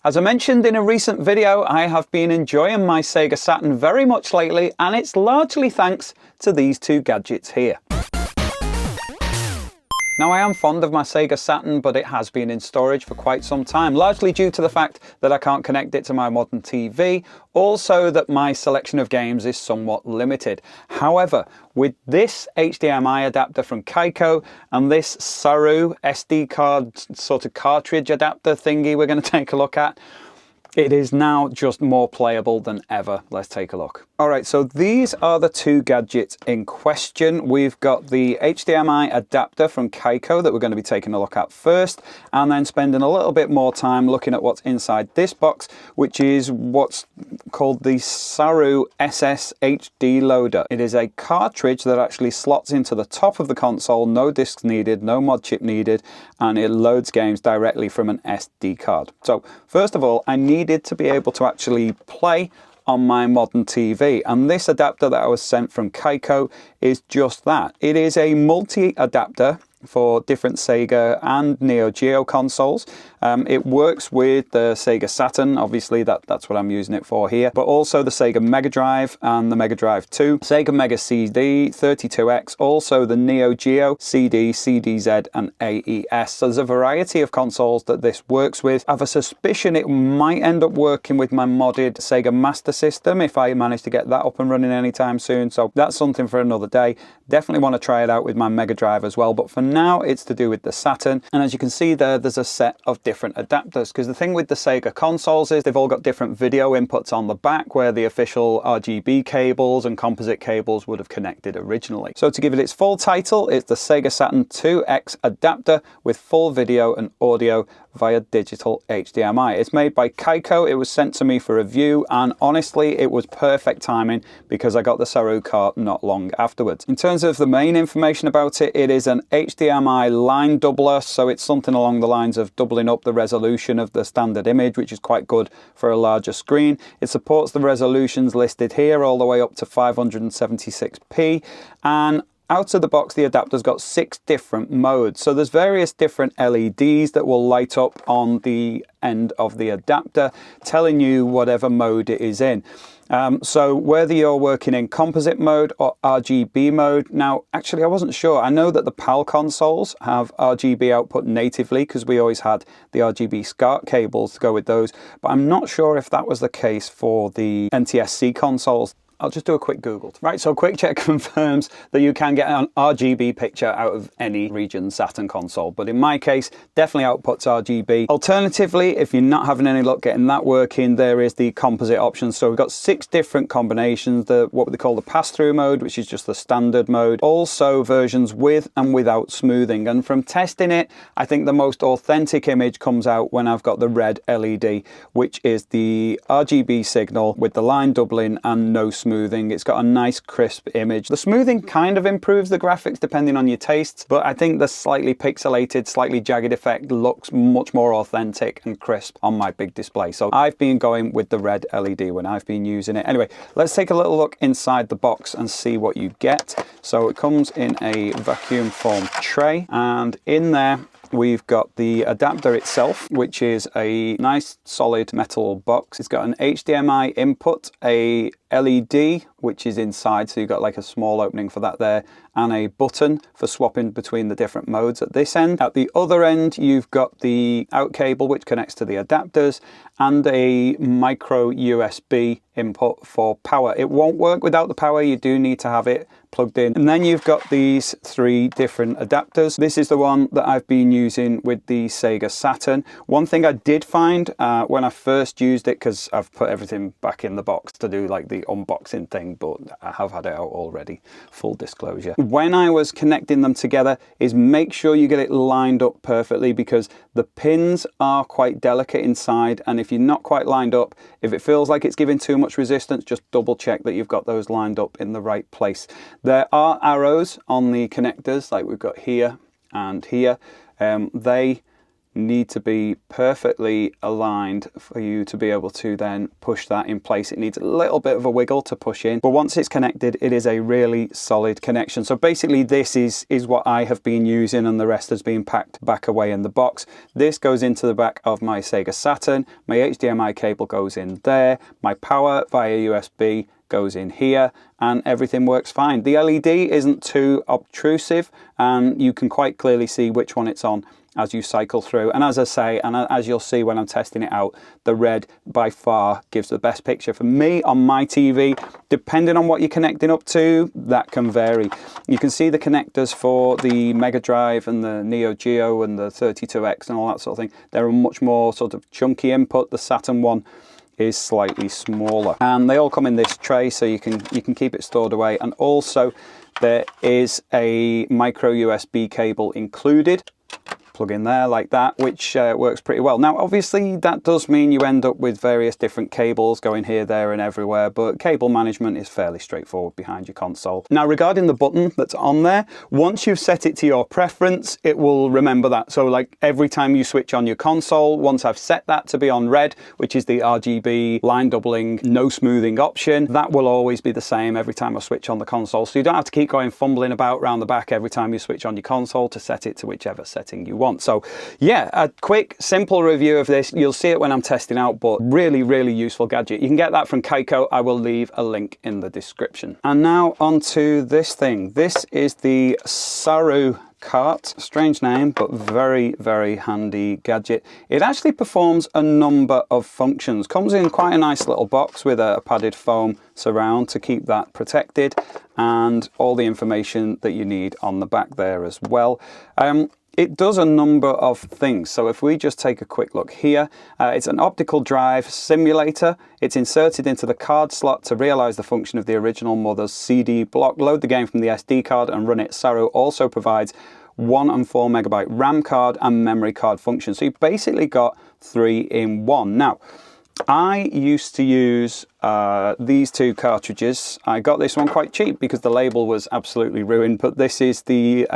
As I mentioned in a recent video, I have been enjoying my Sega Saturn very much lately, and it's largely thanks to these two gadgets here. Now, I am fond of my Sega Saturn, but it has been in storage for quite some time, largely due to the fact that I can't connect it to my modern TV, also that my selection of games is somewhat limited. However, with this HDMI adapter from Kaico and this Saroo SD card sort of cartridge adapter thingy we're going to take a look at, it is now just more playable than ever. Let's take a look. All right, so these are the two gadgets in question. We've got the HDMI adapter from Kaico that we're going to be taking a look at first, and then spending a little bit more time looking at what's inside this box, which is what's called the Saroo SS HDLoader. It is a cartridge that actually slots into the top of the console, no discs needed, no mod chip needed, and it loads games directly from an SD card. So first of all, I needed to be able to actually play on my modern TV, and this adapter that I was sent from Kaico is just that. It is a multi-adapter for different Sega and Neo Geo consoles. It works with the Sega Saturn, obviously that's what I'm using it for here, but also the Sega Mega Drive and the Mega Drive 2, Sega Mega CD, 32X, also the Neo Geo CD, CDZ and AES. So there's a variety of consoles that this works with. I have a suspicion it might end up working with my modded Sega Master System if I manage to get that up and running anytime soon, so that's something for another day. Definitely want to try it out with my Mega Drive as well, but for now it's to do with the Saturn. And as you can see there's a set of different adapters, because the thing with the Sega consoles is they've all got different video inputs on the back where the official RGB cables and composite cables would have connected originally. So to give it its full title, it's the Sega Saturn 2X adapter with full video and audio via digital HDMI. It's made by Kaico. It was sent to me for review, and honestly it was perfect timing because I got the Saroo cart not long afterwards. In terms of the main information about it, it is an HDMI line doubler, so it's something along the lines of doubling up the resolution of the standard image, which is quite good for a larger screen. It supports the resolutions listed here all the way up to 576p, and out of the box, the adapter's got 6 different modes. So there's various different LEDs that will light up on the end of the adapter, telling you whatever mode it is in. So whether you're working in composite mode or RGB mode, now actually I wasn't sure. I know that the PAL consoles have RGB output natively because we always had the RGB SCART cables to go with those, but I'm not sure if that was the case for the NTSC consoles. I'll just do a quick Google. Right, so Quick Check confirms that you can get an RGB picture out of any region Saturn console, but in my case, definitely outputs RGB. Alternatively, if you're not having any luck getting that working, there is the composite option. So we've got 6 different combinations, what they call the pass-through mode, which is just the standard mode, also versions with and without smoothing. And from testing it, I think the most authentic image comes out when I've got the red LED, which is the RGB signal with the line doubling and no smoothing. It's got a nice crisp image. The smoothing kind of improves the graphics depending on your tastes, but I think the slightly pixelated, slightly jagged effect looks much more authentic and crisp on my big display. So I've been going with the red LED when I've been using it. Anyway, let's take a little look inside the box and see what you get. So it comes in a vacuum form tray, and in there we've got the adapter itself, which is a nice solid metal box. It's got an HDMI input, a LED, which is inside, so you've got like a small opening for that there, and a button for swapping between the different modes at this end. At the other end, you've got the out cable, which connects to the adapters, and a micro USB input for power. It won't work without the power. You do need to have it plugged in. And then you've got these 3 different adapters. This is the one that I've been using with the Sega Saturn. One thing I did find when I first used it, because I've put everything back in the box to do like the unboxing thing, but I have had it out already, full disclosure. When I was connecting them together, is make sure you get it lined up perfectly, because the pins are quite delicate inside, and if you're not quite lined up, if it feels like it's giving too much resistance, just double check that you've got those lined up in the right place. There are arrows on the connectors, like we've got here and here. They need to be perfectly aligned for you to be able to then push that in place. It needs a little bit of a wiggle to push in, but once it's connected, it is a really solid connection. So basically this is what I have been using, and the rest has been packed back away in the box. This goes into the back of my Sega Saturn, my HDMI cable goes in there, my power via USB goes in here, and everything works fine. The LED isn't too obtrusive, and you can quite clearly see which one it's on as you cycle through. And as I say, and as you'll see when I'm testing it out, the red by far gives the best picture for me on my TV. Depending on what you're connecting up to, that can vary. You can see the connectors for the Mega Drive and the Neo Geo and the 32X and all that sort of thing. They're a much more sort of chunky input. The Saturn one is slightly smaller, and they all come in this tray, so you can keep it stored away. And also there is a micro USB cable included. Plug in there like that, which works pretty well. Now obviously that does mean you end up with various different cables going here, there and everywhere, but cable management is fairly straightforward behind your console. Now regarding the button that's on there, once you've set it to your preference, it will remember that. So like every time you switch on your console, once I've set that to be on red, which is the RGB line doubling no smoothing option, that will always be the same every time I switch on the console. So you don't have to keep going fumbling about around the back every time you switch on your console to set it to whichever setting you want. So yeah, a quick, simple review of this. You'll see it when I'm testing out, but really, really useful gadget. You can get that from Kaico. I will leave a link in the description. And now onto this thing. This is the Saroo Cart. Strange name, but very, very handy gadget. It actually performs a number of functions. Comes in quite a nice little box with a padded foam surround to keep that protected, and all the information that you need on the back there as well. It does a number of things. So if we just take a quick look here, it's an optical drive simulator. It's inserted into the card slot to realize the function of the original mother's CD block. Load the game from the SD card and run it. Saroo also provides 1 and 4 megabyte RAM card and memory card functions. So you've basically got 3 in 1. Now, I used to use these two cartridges. I got this one quite cheap because the label was absolutely ruined, but this is the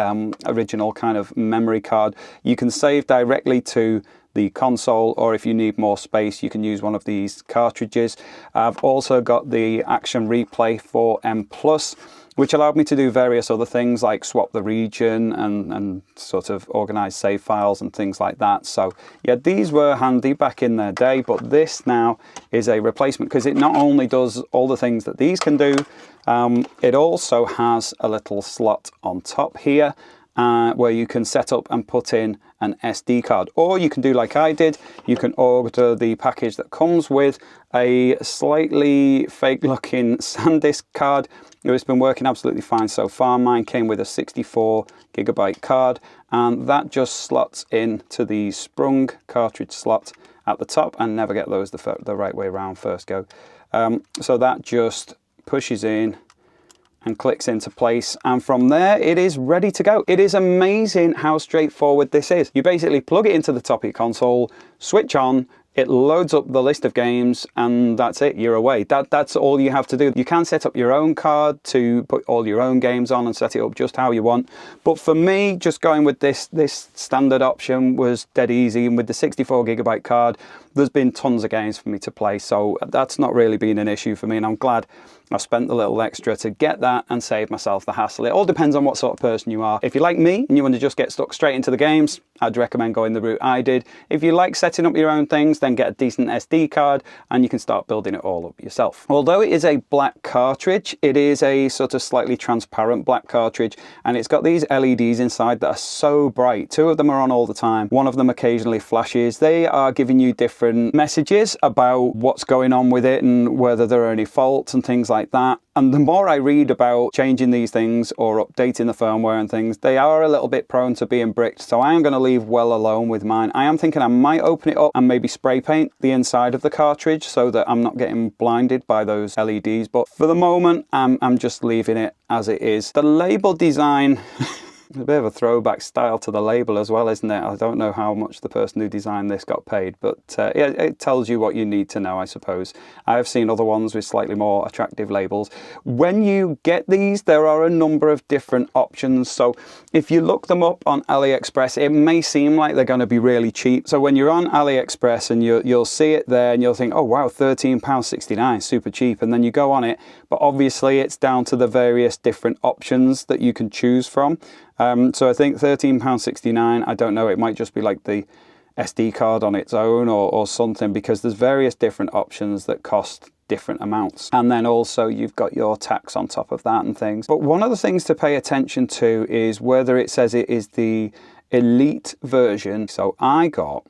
original kind of memory card. You can save directly to the console, or if you need more space, you can use one of these cartridges. I've also got the Action Replay 4M Plus, which allowed me to do various other things like swap the region and sort of organize save files and things like that. So yeah, these were handy back in their day, but this now is a replacement because it not only does all the things that these can do, it also has a little slot on top here where you can set up and put in an SD card, or you can do like I did. You can order the package that comes with a slightly fake looking SanDisk card. It's been working absolutely fine so far. Mine came with a 64 gigabyte card, and that just slots into the sprung cartridge slot at the top, and never get those the right way around first go. So that just pushes in and clicks into place, and from there it is ready to go. It is amazing how straightforward this is. You basically plug it into the top of your console, switch on, it loads up the list of games, and that's it, you're away. That's all you have to do. You can set up your own card to put all your own games on and set it up just how you want. But for me, just going with this standard option was dead easy, and with the 64 gigabyte card, there's been tons of games for me to play, so that's not really been an issue for me, and I'm glad I spent the little extra to get that and save myself the hassle. It all depends on what sort of person you are. If you're like me and you want to just get stuck straight into the games, I'd recommend going the route I did. If you like setting up your own things, then get a decent SD card and you can start building it all up yourself. Although it is a black cartridge, it is a sort of slightly transparent black cartridge, and it's got these LEDs inside that are so bright. 2 of them are on all the time. 1 of them occasionally flashes. They are giving you different messages about what's going on with it and whether there are any faults and things like that. And the more I read about changing these things or updating the firmware and things, they are a little bit prone to being bricked. So I am going to leave well alone with mine. I am thinking I might open it up and maybe spray paint the inside of the cartridge so that I'm not getting blinded by those LEDs. But for the moment, I'm just leaving it as it is. The label design It's a bit of a throwback style to the label as well, isn't it? I don't know how much the person who designed this got paid, but yeah, it tells you what you need to know, I suppose. I have seen other ones with slightly more attractive labels. When you get these, there are a number of different options. So if you look them up on AliExpress, it may seem like they're going to be really cheap. So when you're on AliExpress and you'll see it there and you'll think, oh wow, £13.69, super cheap. And then you go on it, but obviously it's down to the various different options that you can choose from. So I think £13.69, I don't know, it might just be like the SD card on its own or something, because there's various different options that cost different amounts. And then also you've got your tax on top of that and things. But one of the things to pay attention to is whether it says it is the Elite version. So I got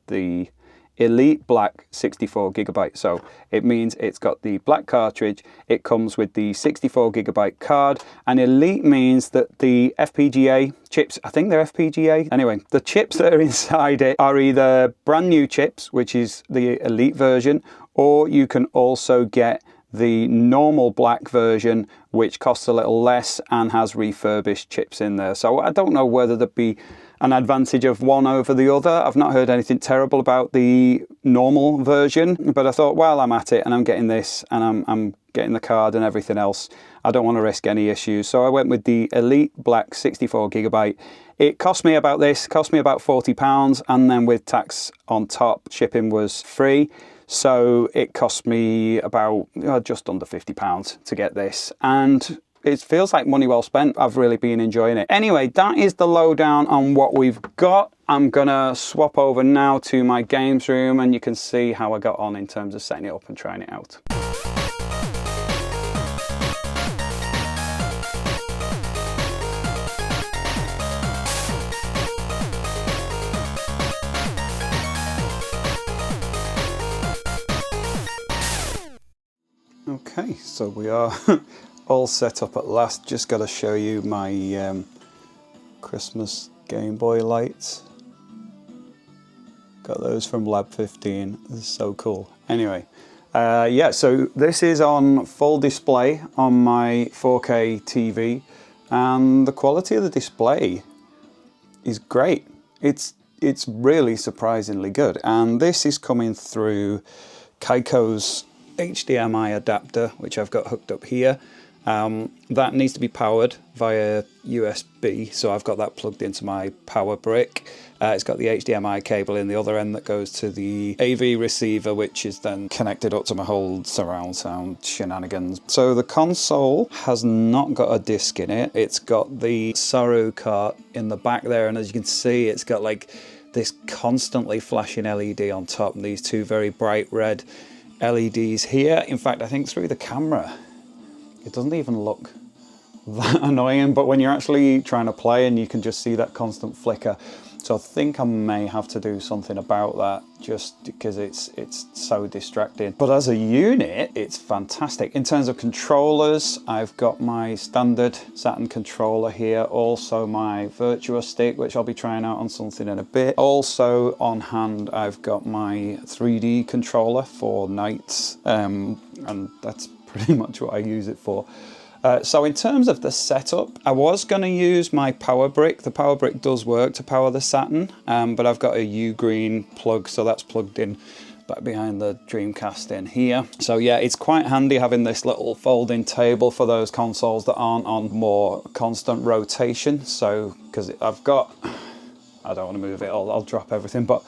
the Elite Black 64GB. So it means it's got the black cartridge, it comes with the 64GB card, and Elite means that the FPGA chips, I think they're FPGA. Anyway, the chips that are inside it are either brand new chips, which is the Elite version, or you can also get the normal black version, which costs a little less and has refurbished chips in there. So I don't know whether there'd be an advantage of one over the other. I've not heard anything terrible about the normal version, but I thought, while I'm at it and I'm getting this and I'm getting the card and everything else, I don't want to risk any issues. So I went with the Elite Black 64GB. It cost me about £40, and then with tax on top, shipping was free. So it cost me about just under £50 to get this, and it feels like money well spent. I've really been enjoying it. Anyway, that is the lowdown on what we've got. I'm gonna swap over now to my games room and you can see how I got on in terms of setting it up and trying it out. Okay, so we are all set up at last. Just got to show you my Christmas Game Boy lights. Got those from Lab 15. This is so cool. Anyway, yeah, so this is on full display on my 4K TV, and the quality of the display is great. It's really surprisingly good, and this is coming through Kaico's HDMI adapter, which I've got hooked up here. That needs to be powered via USB, so I've got that plugged into my power brick. It's got the HDMI cable in the other end that goes to the AV receiver, which is then connected up to my whole surround sound shenanigans. So the console has not got a disc in it. It's got the Saroo cart in the back there, and as you can see, it's got like this constantly flashing LED on top, and these two very bright red LEDs here. In fact, I think through the camera it doesn't even look that annoying, but when you're actually trying to play and you can just see that constant flicker. So I think I may have to do something about that, just because it's so distracting. But as a unit, it's fantastic. In terms of controllers, I've got my standard Saturn controller here, also my Virtua Stick, which I'll be trying out on something in a bit. Also on hand, I've got my 3D controller for nights, and that's pretty much what I use it for. So in terms of the setup, I was going to use my power brick. The power brick does work to power the Saturn, but I've got a U-green plug, so that's plugged in back behind the Dreamcast in here. So yeah, it's quite handy having this little folding table for those consoles that aren't on more constant rotation. So, because I've got, I don't want to move it, I'll drop everything, but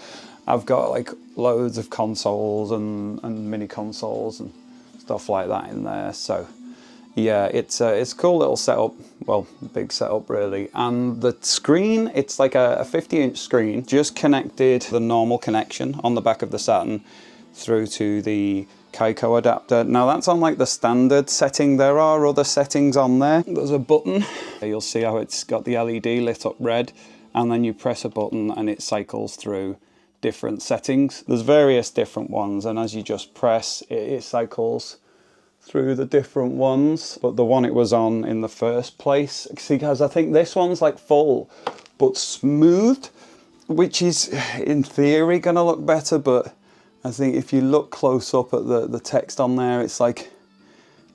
I've got like loads of consoles and mini consoles and stuff like that in there. So yeah, it's a cool little setup, well, big setup really. And the screen, it's like a 50-inch screen, just connected the normal connection on the back of the Saturn through to the Kaico adapter. Now that's on like the standard setting. There are other settings on there. There's a button. You'll see how it's got the LED lit up red, and then you press a button and it cycles through different settings. There's various different ones, and as you just press, it cycles through the different ones, but the one it was on in the first place, because I think this one's like full but smoothed, which is in theory gonna look better, but I think if you look close up at the text on there, it's like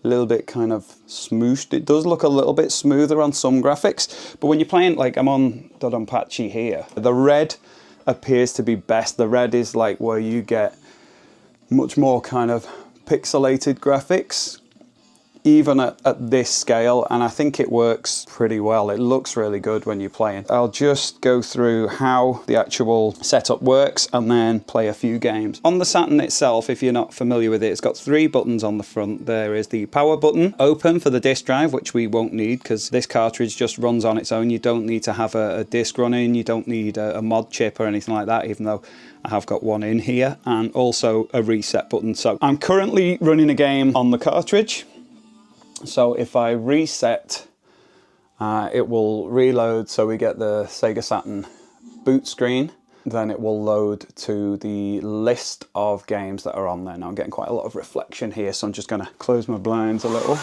a little bit kind of smooshed. It does look a little bit smoother on some graphics, but when you're playing, like I'm on Dodonpachi here, the red appears to be best. The red is like where you get much more kind of pixelated graphics, even at this scale, and I think it works pretty well. It looks really good when you're playing. I'll just go through how the actual setup works and then play a few games. On the Saturn itself, if you're not familiar with it, it's got 3 buttons on the front. There is the power button, open for the disk drive, which we won't need because this cartridge just runs on its own. You don't need to have a disk running, you don't need a mod chip or anything like that, even though I have got one in here, and also a reset button. So I'm currently running a game on the cartridge. So if I reset, it will reload, so we get the Sega Saturn boot screen. Then it will load to the list of games that are on there. Now I'm getting quite a lot of reflection here, so I'm just going to close my blinds a little.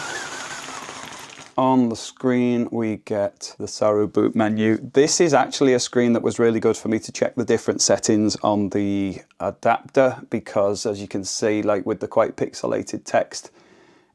On the screen we get the Saroo boot menu. This is actually a screen that was really good for me to check the different settings on the adapter, because as you can see, like with the quite pixelated text,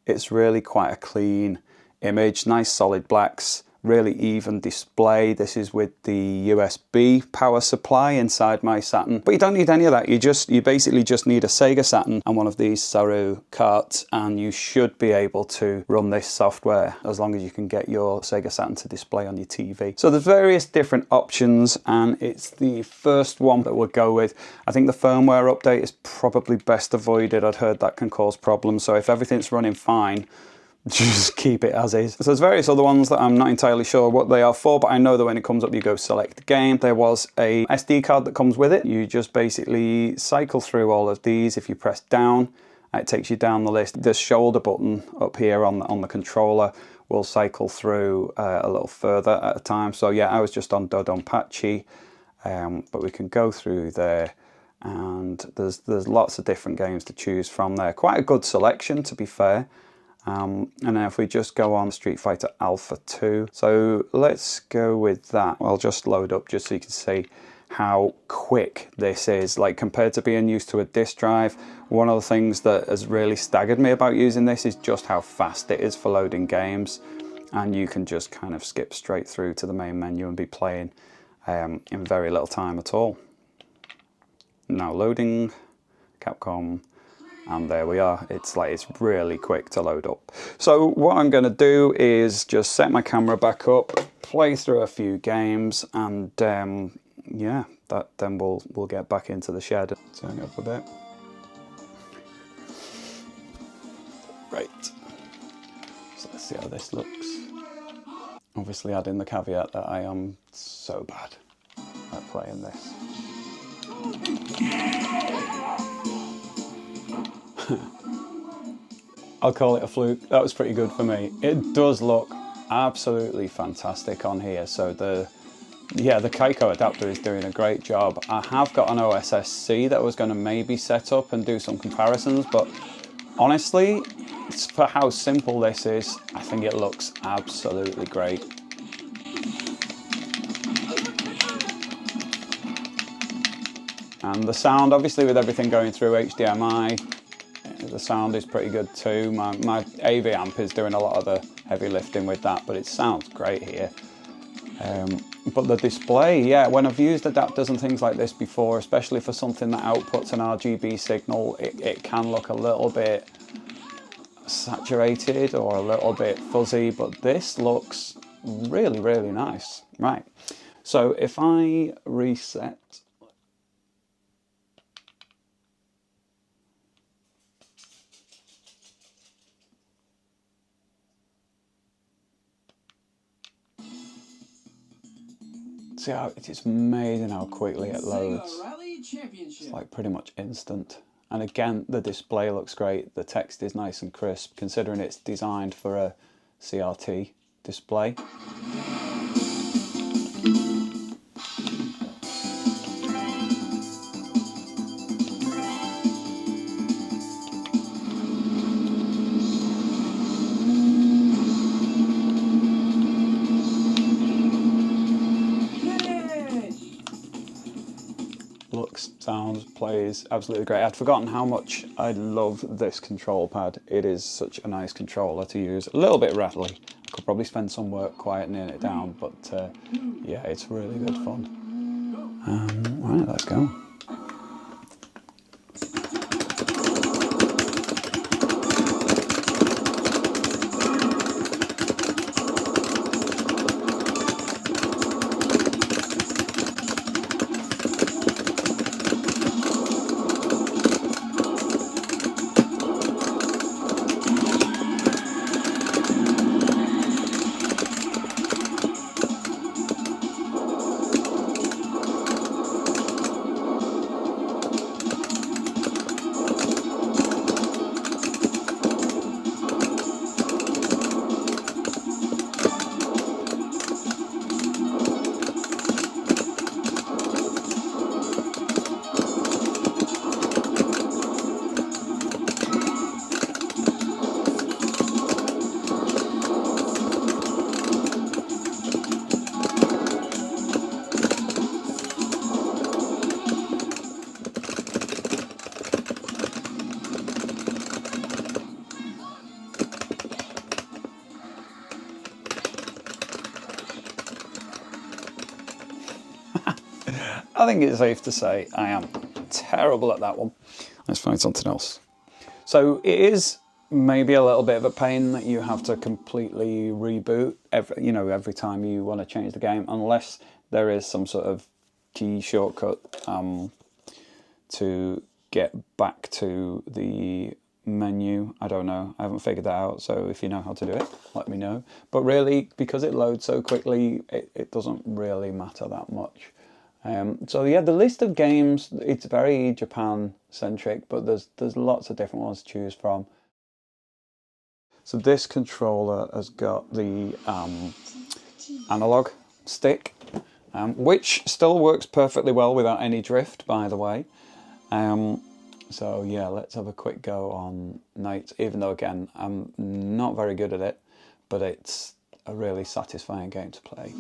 it's really quite a clean image, nice solid blacks, really even display. This is with the USB power supply inside my Saturn, but you don't need any of that. You basically just need a Sega Saturn and one of these Saroo carts, and you should be able to run this software as long as you can get your Sega Saturn to display on your TV. So there's various different options, and it's the first one that we'll go with. I think the firmware update is probably best avoided. I'd heard that can cause problems, so if everything's running fine, just keep it as is. So there's various other ones that I'm not entirely sure what they are for, but I know that when it comes up, you go select game. There was a SD card that comes with it. You just basically cycle through all of these. If you press down, it takes you down the list. The shoulder button up here on the controller will cycle through a little further at a time. So yeah, I was just on Dodonpachi, but we can go through there, and there's lots of different games to choose from there. Quite a good selection, to be fair. And then if we just go on Street Fighter Alpha 2, so let's go with that. I'll just load up just so you can see how quick this is. Like, compared to being used to a disk drive, one of the things that has really staggered me about using this is just how fast it is for loading games, and you can just kind of skip straight through to the main menu and be playing in very little time at all. Now loading Capcom. And there we are. It's really quick to load up. So what I'm going to do is just set my camera back up, play through a few games, and yeah, then we'll get back into the shed. Turn it up a bit. Right. So let's see how this looks. Obviously adding the caveat that I am so bad at playing this. I'll call it a fluke. That was pretty good for me. It does look absolutely fantastic on here. So the Kaico adapter is doing a great job. I have got an OSSC that I was going to maybe set up and do some comparisons, but honestly, for how simple this is, I think it looks absolutely great. And the sound, obviously with everything going through HDMI, the sound is pretty good too. My AV amp is doing a lot of the heavy lifting with that, but it sounds great here. But the display, yeah, when I've used adapters and things like this before, especially for something that outputs an RGB signal, it can look a little bit saturated or a little bit fuzzy, but this looks really, really nice. Right, so if I reset, see how it's amazing how quickly it loads. It's like pretty much instant. And again, the display looks great. The text is nice and crisp, considering it's designed for a CRT display. Looks, sounds, plays absolutely great. I'd forgotten how much I love this control pad. It is such a nice controller to use. A little bit rattly. I could probably spend some work quietening it down, but yeah, it's really good fun. Right, let's go. I think it's safe to say I am terrible at that one. Let's find something else. So it is maybe a little bit of a pain that you have to completely reboot every time you want to change the game, unless there is some sort of key shortcut to get back to the menu. I don't know, I haven't figured that out, so if you know how to do it, let me know. But really, because it loads so quickly, it doesn't really matter that much. So yeah, the list of games, it's very Japan centric, but there's lots of different ones to choose from. So this controller has got the analog stick, which still works perfectly well without any drift, by the way. So yeah, let's have a quick go on Night, even though again, I'm not very good at it, but it's a really satisfying game to play.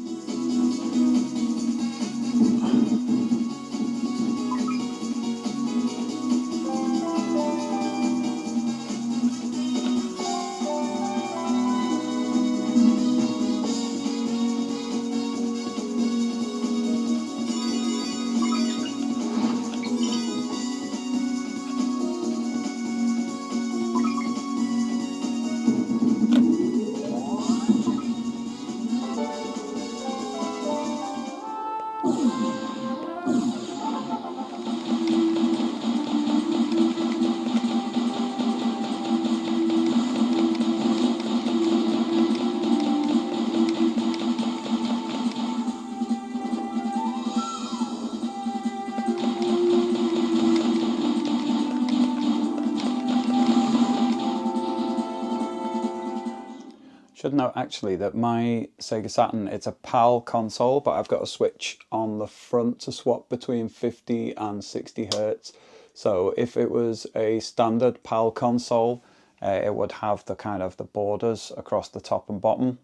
Should note actually that my Sega Saturn, it's a PAL console, but I've got a switch on the front to swap between 50 and 60 Hertz. So if it was a standard PAL console, it would have the kind of the borders across the top and bottom.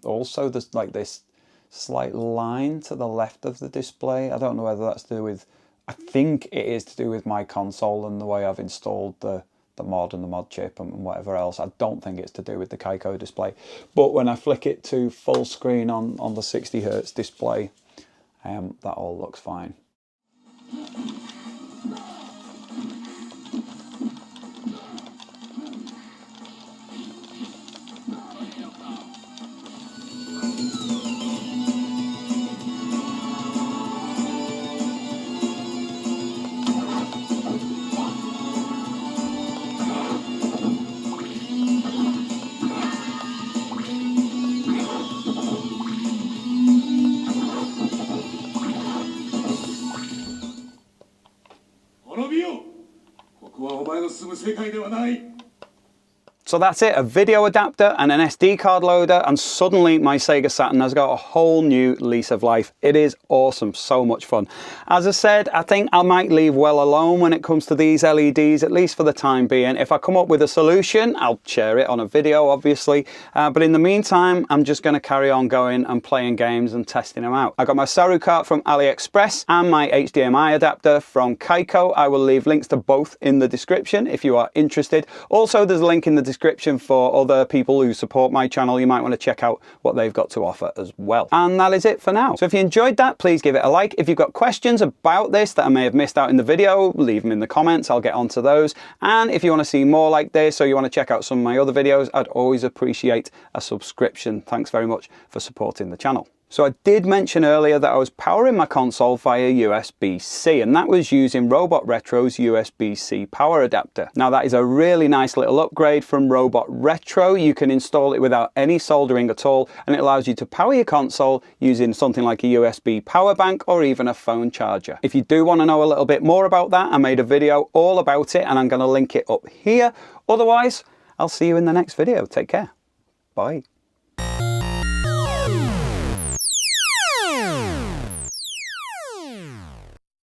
Also, there's like this slight line to the left of the display. I don't know whether that's to do with, I think it is to do with my console and the way I've installed the mod and the mod chip and whatever else. I don't think it's to do with the Kaico display, but when I flick it to full screen on the 60 Hertz display, that all looks fine. So that's it, a video adapter and an SD card loader, and suddenly my Sega Saturn has got a whole new lease of life. It is awesome, so much fun. As I said, I think I might leave well alone when it comes to these LEDs, at least for the time being. If I come up with a solution, I'll share it on a video, obviously. But in the meantime, I'm just going to carry on going and playing games and testing them out. I got my Saroo cart from AliExpress and my HDMI adapter from Kaico. I will leave links to both in the description if you are interested. Also, there's a link in the description for other people who support my channel. You might want to check out what they've got to offer as well. And that is it for now. So if you enjoyed that, please give it a like. If you've got questions about this that I may have missed out in the video, leave them in the comments. I'll get onto those. And if you want to see more like this, or you want to check out some of my other videos, I'd always appreciate a subscription. Thanks very much for supporting the channel. So I did mention earlier that I was powering my console via USB-C, and that was using Robot Retro's USB-C power adapter. Now that is a really nice little upgrade from Robot Retro. You can install it without any soldering at all, and it allows you to power your console using something like a USB power bank or even a phone charger. If you do want to know a little bit more about that, I made a video all about it, and I'm going to link it up here. Otherwise, I'll see you in the next video. Take care. Bye.